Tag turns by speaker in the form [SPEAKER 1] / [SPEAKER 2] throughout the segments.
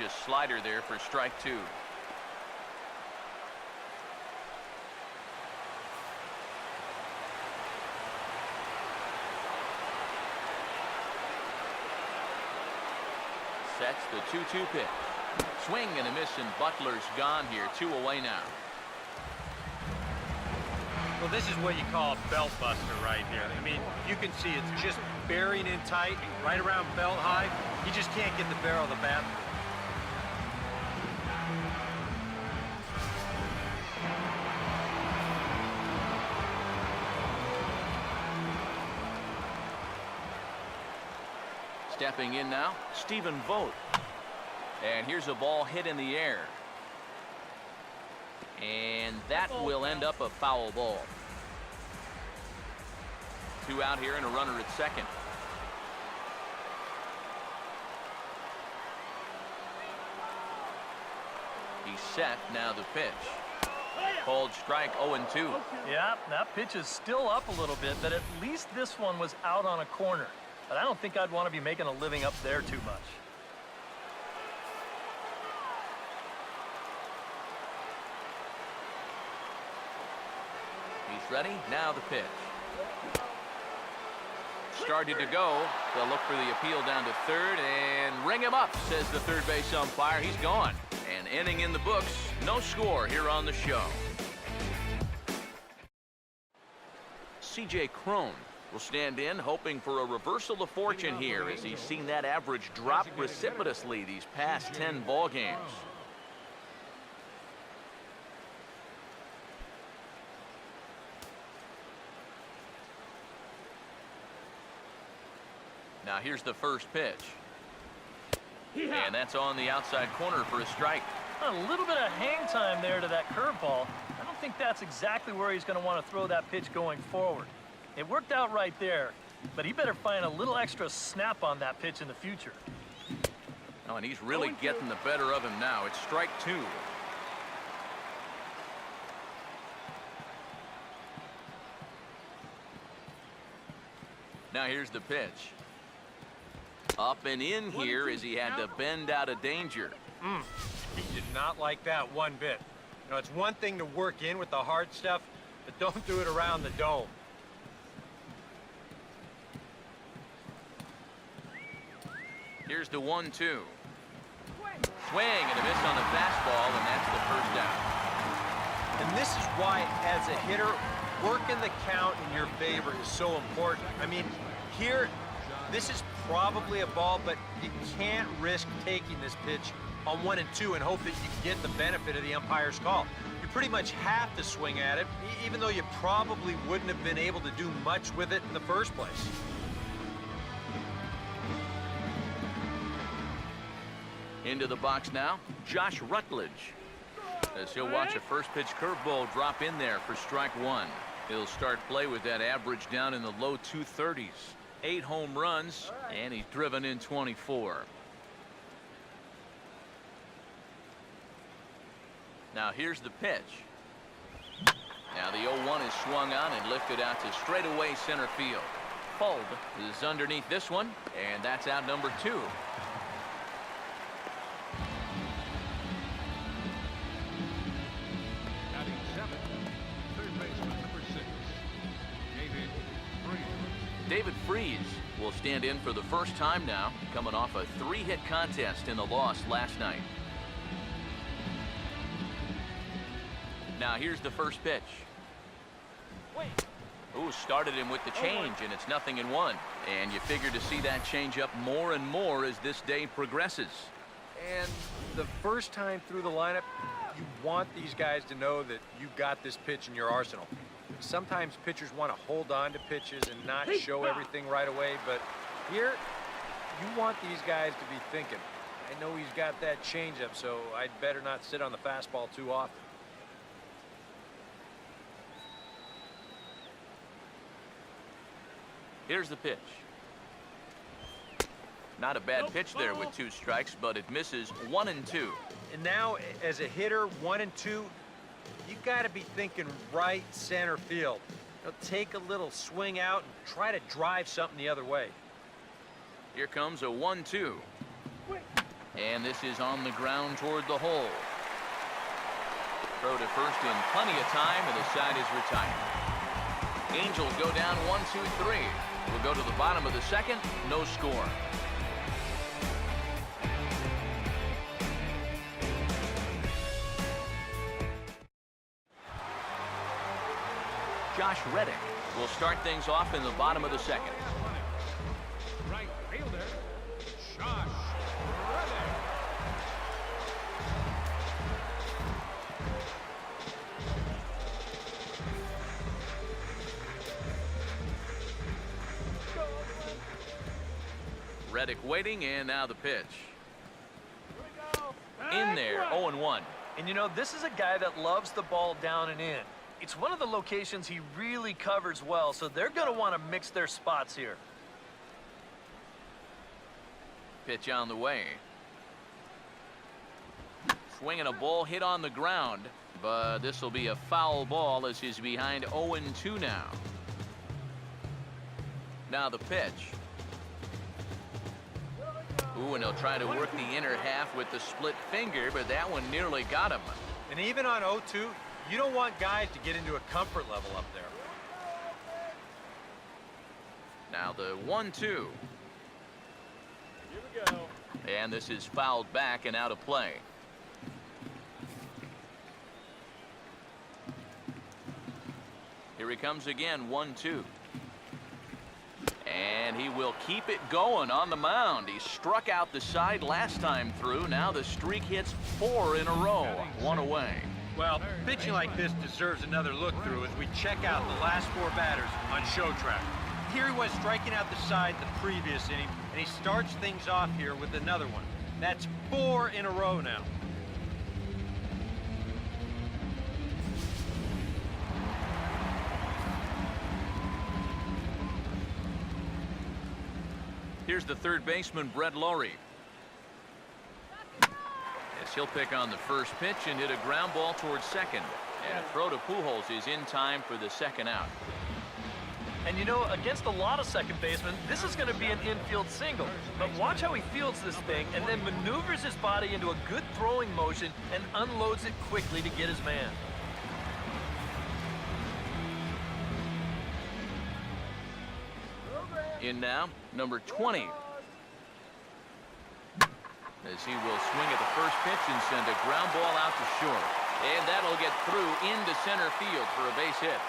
[SPEAKER 1] the slider there for strike two. Sets the 2-2 pitch. Swing and a miss, and Butler's gone here. 2 away now.
[SPEAKER 2] Well, this is what you call a belt buster right here. I mean, you can see it's just buried in tight, right around belt high. You just can't get the barrel of the bat through.
[SPEAKER 1] Stepping in now, Stephen Vogt. And here's a ball hit in the air. And that will end up a foul ball. 2 out here and a runner at second. He's set. Now the pitch. Called strike 0-2.
[SPEAKER 3] Yeah, that pitch is still up a little bit, but at least this one was out on a corner. But I don't think I'd want to be making a living up there too much.
[SPEAKER 1] He's ready. Now the pitch. Started to go. They'll look for the appeal down to third and ring him up, says the third base umpire. He's gone. An inning in the books. No score here on the show. C.J. Cron will stand in, hoping for a reversal of fortune here as he's seen that average drop precipitously these past 10 ball games. Now here's the first pitch. And that's on the outside corner for a strike.
[SPEAKER 3] A little bit of hang time there to that curveball. I don't think that's exactly where he's going to want to throw that pitch going forward. It worked out right there, but he better find a little extra snap on that pitch in the future.
[SPEAKER 1] Oh, and he's really getting the better of him now. It's strike 2. Now here's the pitch. Up and in here as he had to bend out of danger.
[SPEAKER 2] He did not like that one bit. You know, it's one thing to work in with the hard stuff, but don't do it around the dome.
[SPEAKER 1] Here's the 1-2. Swing and a miss on the fastball, and that's the first out.
[SPEAKER 2] And this is why, as a hitter, working the count in your favor is so important. I mean, here, this is probably a ball, but you can't risk taking this pitch on 1 and 2 and hope that you get the benefit of the umpire's call. You pretty much have to swing at it, even though you probably wouldn't have been able to do much with it in the first place.
[SPEAKER 1] Into the box now, Josh Rutledge. As he'll watch a first pitch curveball drop in there for strike 1. He'll start play with that average down in the low 230s. 8 home runs, and he's driven in 24. Now here's the pitch. Now the 0-1 is swung on and lifted out to straightaway center field. Fold is underneath this one, and that's out number 2. David Freese will stand in for the first time now, coming off a 3-hit contest in the loss last night. Now here's the first pitch. Ooh, started him with the change, and it's 0-1. And you figure to see that change up more and more as this day progresses.
[SPEAKER 2] And the first time through the lineup, you want these guys to know that you've got this pitch in your arsenal. Sometimes pitchers want to hold on to pitches and not show everything right away, but here, you want these guys to be thinking, I know he's got that changeup, so I'd better not sit on the fastball too often.
[SPEAKER 1] Here's the pitch. Not a bad pitch there with 2 strikes, but it misses 1 and 2.
[SPEAKER 2] And now, as a hitter, 1 and 2, you got to be thinking right center field. You know, take a little swing out and try to drive something the other way.
[SPEAKER 1] Here comes a 1-2. And this is on the ground toward the hole. Throw to first in plenty of time, and the side is retired. Angels go down 1-2-3. We'll go to the bottom of the second. No score. Josh Reddick will start things off in the bottom of the second.
[SPEAKER 4] Right fielder, Josh Reddick.
[SPEAKER 1] Reddick waiting, and now the pitch. In there, 0-1.
[SPEAKER 3] And you know, this is a guy that loves the ball down and in. It's one of the locations he really covers well, so they're going to want to mix their spots here.
[SPEAKER 1] Pitch on the way. Swinging a ball hit on the ground, but this will be a foul ball as he's behind 0-2 now. Now the pitch. Ooh, and he'll try to work the inner half with the split finger, but that one nearly got him.
[SPEAKER 2] And even on 0-2, you don't want guys to get into a comfort level up there.
[SPEAKER 1] Now the 1-2.
[SPEAKER 4] Here we go.
[SPEAKER 1] And this is fouled back and out of play. Here he comes again, 1-2. And he will keep it going on the mound. He struck out the side last time through. Now the streak hits 4 in a row. 1 away.
[SPEAKER 2] Well, pitching like this deserves another look through as we check out the last 4 batters on show track. Here he was striking out the side the previous inning, and he starts things off here with another one. That's 4 in a row now.
[SPEAKER 1] Here's the third baseman, Brett Lowry. As he'll pick on the first pitch and hit a ground ball towards second. And a throw to Pujols is in time for the second out.
[SPEAKER 3] And you know, against a lot of second basemen, this is going to be an infield single. But watch how he fields this thing and then maneuvers his body into a good throwing motion and unloads it quickly to get his man.
[SPEAKER 1] In now, number 20. As he will swing at the first pitch and send a ground ball out to short. And that'll get through into center field for a base hit.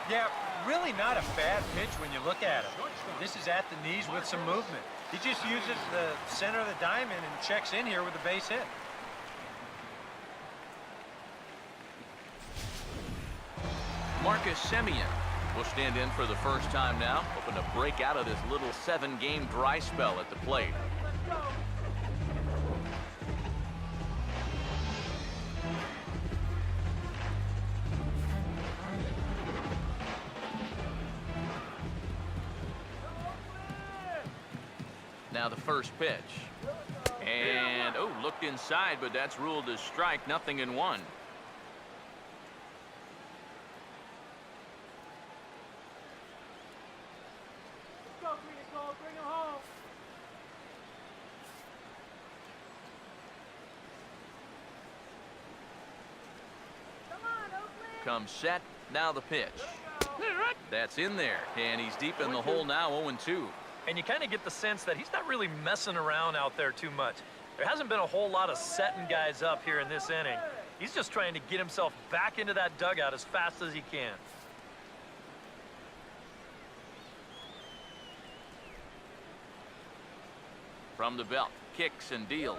[SPEAKER 2] Yeah, really not a bad pitch when you look at him. This is at the knees with some movement. He just uses the center of the diamond and checks in here with a base hit.
[SPEAKER 1] Marcus Semien will stand in for the first time now, hoping to break out of this little 7-game dry spell at the plate. Now the first pitch. And, oh, looked inside, but that's ruled as strike, 0-1. Comes set. Now the pitch. That's in there, and he's deep in the hole now, 0-2.
[SPEAKER 3] And you kind of get the sense that he's not really messing around out there too much. There hasn't been a whole lot of setting guys up here in this inning. He's just trying to get himself back into that dugout as fast as he can.
[SPEAKER 1] From the belt, kicks and deals.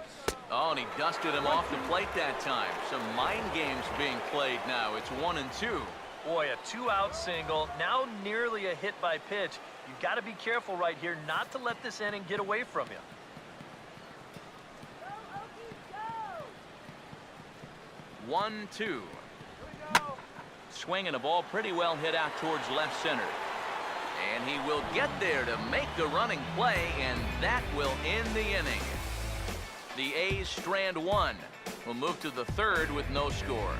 [SPEAKER 1] Oh, and he dusted him off the plate that time. Some mind games being played now. It's 1-2.
[SPEAKER 3] Boy, a 2-out single, now nearly a hit by pitch. You've got to be careful right here not to let this inning get away from you.
[SPEAKER 1] Go, 1-2. Swinging a ball pretty well hit out towards left center. And he will get there to make the running play, and that will end the inning. The A's strand 1. Will move to the third with no score.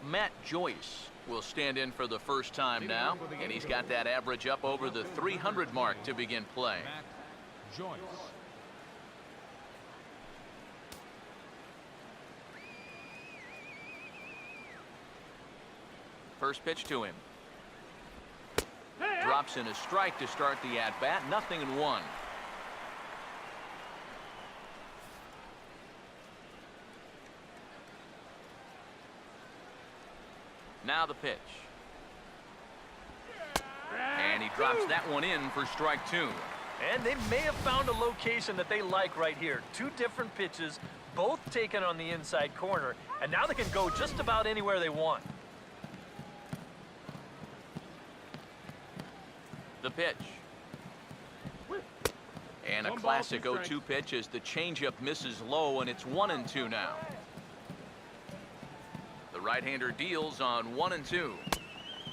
[SPEAKER 1] Matt Joyce will stand in for the first time now, and he's got that average up over the 300 mark to begin play.
[SPEAKER 4] Matt Joyce.
[SPEAKER 1] First pitch to him. Drops in a strike to start the at-bat. 0-1. Now the pitch. And he drops that one in for strike 2.
[SPEAKER 3] And they may have found a location that they like right here. 2 different pitches, both taken on the inside corner, and now they can go just about anywhere they want.
[SPEAKER 1] The pitch. And a classic 0-2 pitch as the changeup misses low, and it's 1-2 now. The right-hander deals on 1-2.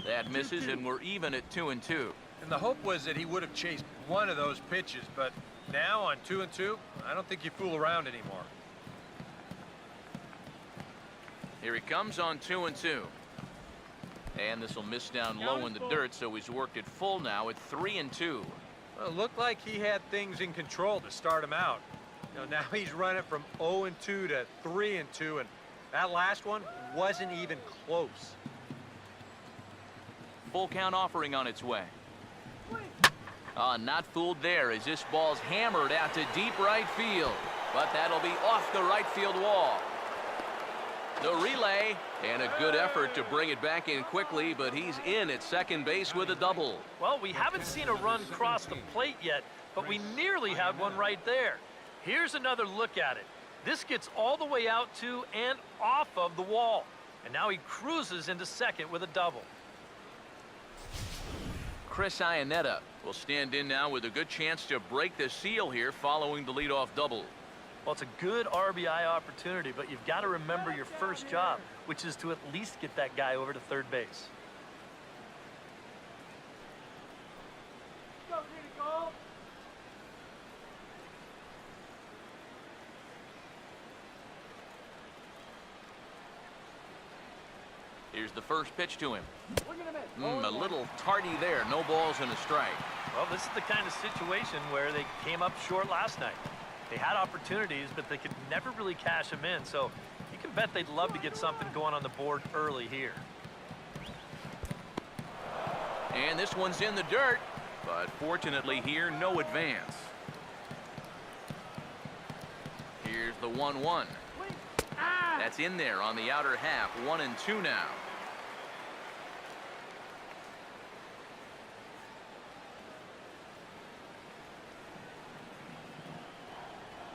[SPEAKER 1] That misses, and we're even at 2-2.
[SPEAKER 2] And the hope was that he would have chased one of those pitches, but now on 2-2, I don't think you fool around anymore.
[SPEAKER 1] Here he comes on 2-2. And this will miss down low in the dirt, so he's worked it full now at 3-2.
[SPEAKER 2] Well, it looked like he had things in control to start him out. Now he's running from 0-2 to 3-2, and that last one wasn't even close.
[SPEAKER 1] Full count offering on its way. Not fooled there as this ball's hammered out to deep right field. But that'll be off the right field wall. The relay, and a good effort to bring it back in quickly, but he's in at second base with a double.
[SPEAKER 3] Well, we haven't seen a run cross the plate yet, but we nearly had one right there. Here's another look at it. This gets all the way out to and off of the wall. And now he cruises into second with a double.
[SPEAKER 1] Chris Iannetta will stand in now with a good chance to break the seal here following the leadoff double.
[SPEAKER 3] Well, it's a good RBI opportunity, but you've got to remember your first job, which is to at least get that guy over to third base.
[SPEAKER 1] Here's the first pitch to him. A little tardy there. No balls and a strike.
[SPEAKER 3] Well, this is the kind of situation where they came up short last night. They had opportunities, but they could never really cash them in, so you can bet they'd love to get something going on the board early here.
[SPEAKER 1] And this one's in the dirt, but fortunately here, no advance. Here's the 1-1. That's in there on the outer half. 1-2 now.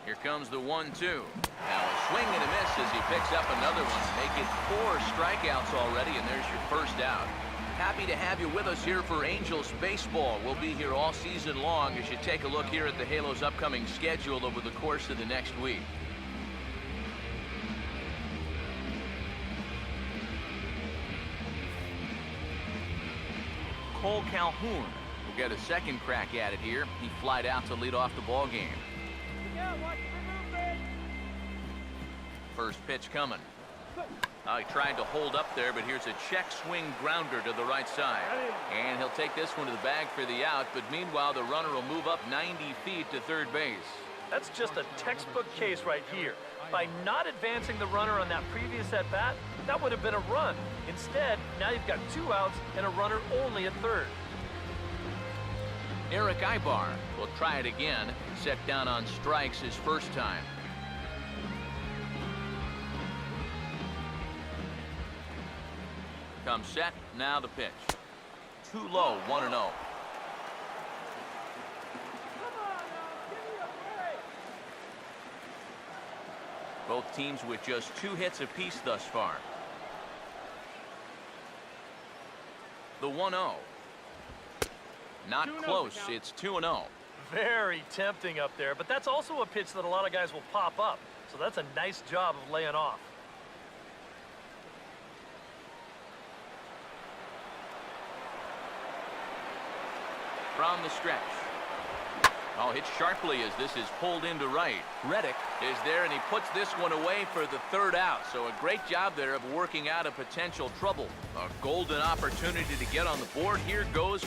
[SPEAKER 1] Here comes the 1-2. Now a swing and a miss as he picks up another one. Make it 4 strikeouts already, and there's your first out. Happy to have you with us here for Angels baseball. We'll be here all season long as you take a look here at the Halos' upcoming schedule over the course of the next week. Cole Calhoun will get a second crack at it here. He flied out to lead off the ball game. First pitch coming. He tried to hold up there, but here's a check swing grounder to the right side. And he'll take this one to the bag for the out, but meanwhile the runner will move up 90 feet to third base.
[SPEAKER 3] That's just a textbook case right here. By not advancing the runner on that previous at-bat, that would have been a run. Instead, now you've got 2 outs and a runner only at third.
[SPEAKER 1] Eric Ibar will try it again. Set down on strikes his first time. Comes set. Now the pitch. Too low. 1-0. Both teams with just 2 hits apiece thus far. The 1-0. Not close. It's 2-0.
[SPEAKER 3] Very tempting up there, but that's also a pitch that a lot of guys will pop up. So that's a nice job of laying off. From the stretch.
[SPEAKER 1] Oh, hit sharply as this is pulled into right. Reddick is there, and he puts this one away for the third out. So a great job there of working out a potential trouble. A golden opportunity to get on the board. Here goes